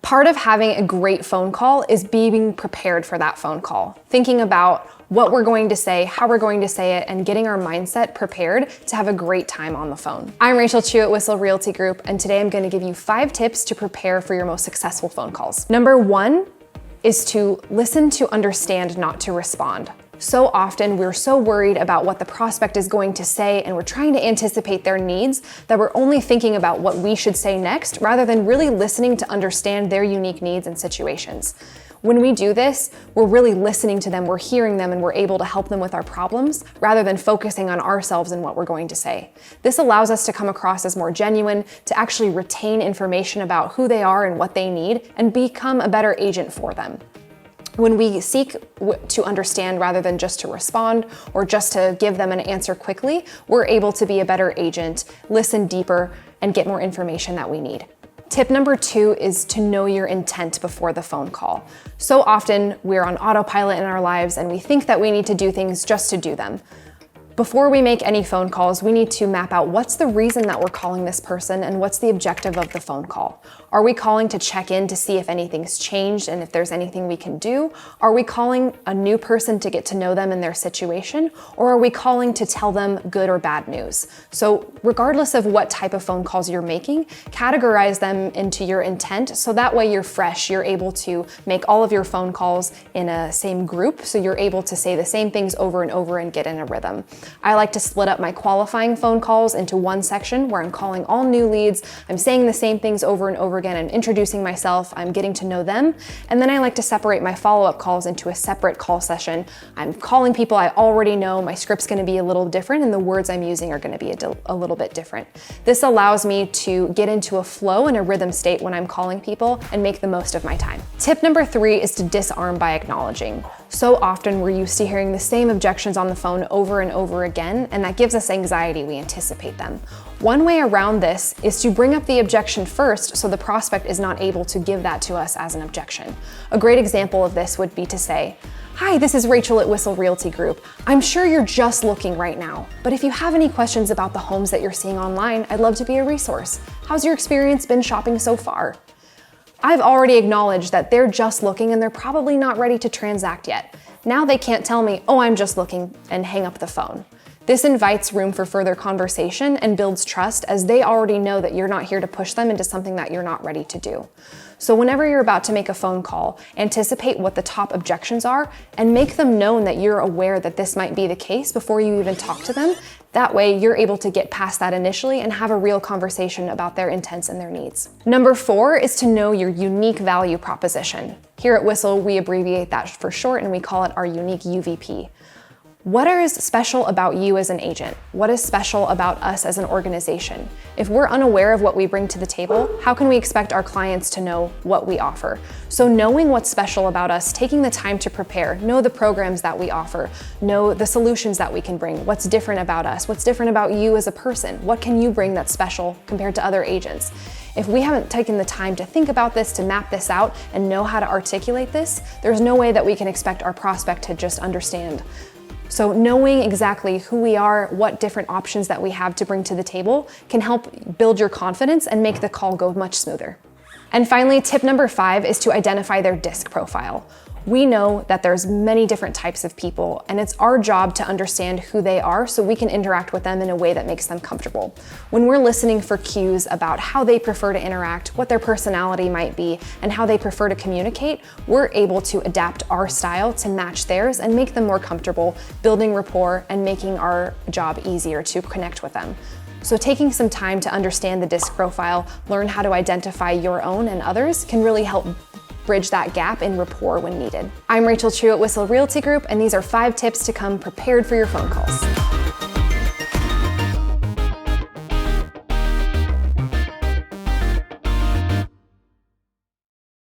Part of having a great phone call is being prepared for that phone call, thinking about what we're going to say, how we're going to say it, and getting our mindset prepared to have a great time on the phone. I'm Rachel Choo at Whissel Realty Group, and today I'm going to give you 5 tips to prepare for your most successful phone calls. Number 1 is to listen to understand, not to respond. So often we're so worried about what the prospect is going to say, and we're trying to anticipate their needs that we're only thinking about what we should say next rather than really listening to understand their unique needs and situations. When we do this, we're really listening to them, we're hearing them, and we're able to help them with our problems rather than focusing on ourselves and what we're going to say. This allows us to come across as more genuine, to actually retain information about who they are and what they need, and become a better agent for them. When we seek to understand rather than just to respond or just to give them an answer quickly, we're able to be a better agent, listen deeper, and get more information that we need. Tip number 2 is to know your intent before the phone call. So often we're on autopilot in our lives and we think that we need to do things just to do them. Before we make any phone calls, we need to map out what's the reason that we're calling this person and what's the objective of the phone call. Are we calling to check in to see if anything's changed and if there's anything we can do? Are we calling a new person to get to know them and their situation? Or are we calling to tell them good or bad news? So regardless of what type of phone calls you're making, categorize them into your intent so that way you're fresh. You're able to make all of your phone calls in a same group, so you're able to say the same things over and over and get in a rhythm. I like to split up my qualifying phone calls into one section where I'm calling all new leads, I'm saying the same things over and over again, I'm introducing myself, I'm getting to know them, and then I like to separate my follow-up calls into a separate call session. I'm calling people I already know, my script's gonna be a little different, and the words I'm using are gonna be a little bit different. This allows me to get into a flow and a rhythm state when I'm calling people and make the most of my time. Tip number 3 is to disarm by acknowledging. So often we're used to hearing the same objections on the phone over and over again, and that gives us anxiety. We anticipate them. One way around this is to bring up the objection first so the prospect is not able to give that to us as an objection. A great example of this would be to say, "Hi, this is Rachel at Whissel Realty Group. I'm sure you're just looking right now, but if you have any questions about the homes that you're seeing online, I'd love to be a resource. How's your experience been shopping so far?" I've already acknowledged that they're just looking and they're probably not ready to transact yet. Now they can't tell me, "Oh, I'm just looking," and hang up the phone. This invites room for further conversation and builds trust, as they already know that you're not here to push them into something that you're not ready to do. So whenever you're about to make a phone call, anticipate what the top objections are and make them known that you're aware that this might be the case before you even talk to them. That way you're able to get past that initially and have a real conversation about their intents and their needs. Number 4 is to know your unique value proposition. Here at Whissel, we abbreviate that for short and we call it our unique UVP. What is special about you as an agent? What is special about us as an organization? If we're unaware of what we bring to the table, how can we expect our clients to know what we offer? So knowing what's special about us, taking the time to prepare, know the programs that we offer, know the solutions that we can bring, what's different about us, what's different about you as a person, what can you bring that's special compared to other agents? If we haven't taken the time to think about this, to map this out, and know how to articulate this, there's no way that we can expect our prospect to just understand. So knowing exactly who we are, what different options that we have to bring to the table can help build your confidence and make the call go much smoother. And finally, tip number 5 is to identify their DISC profile. We know that there's many different types of people, and it's our job to understand who they are so we can interact with them in a way that makes them comfortable. When we're listening for cues about how they prefer to interact, what their personality might be, and how they prefer to communicate, we're able to adapt our style to match theirs and make them more comfortable, building rapport and making our job easier to connect with them. So taking some time to understand the DISC profile, learn how to identify your own and others, can really help bridge that gap in rapport when needed. I'm Rachel Choo at Whissel Realty Group, and these are 5 tips to come prepared for your phone calls.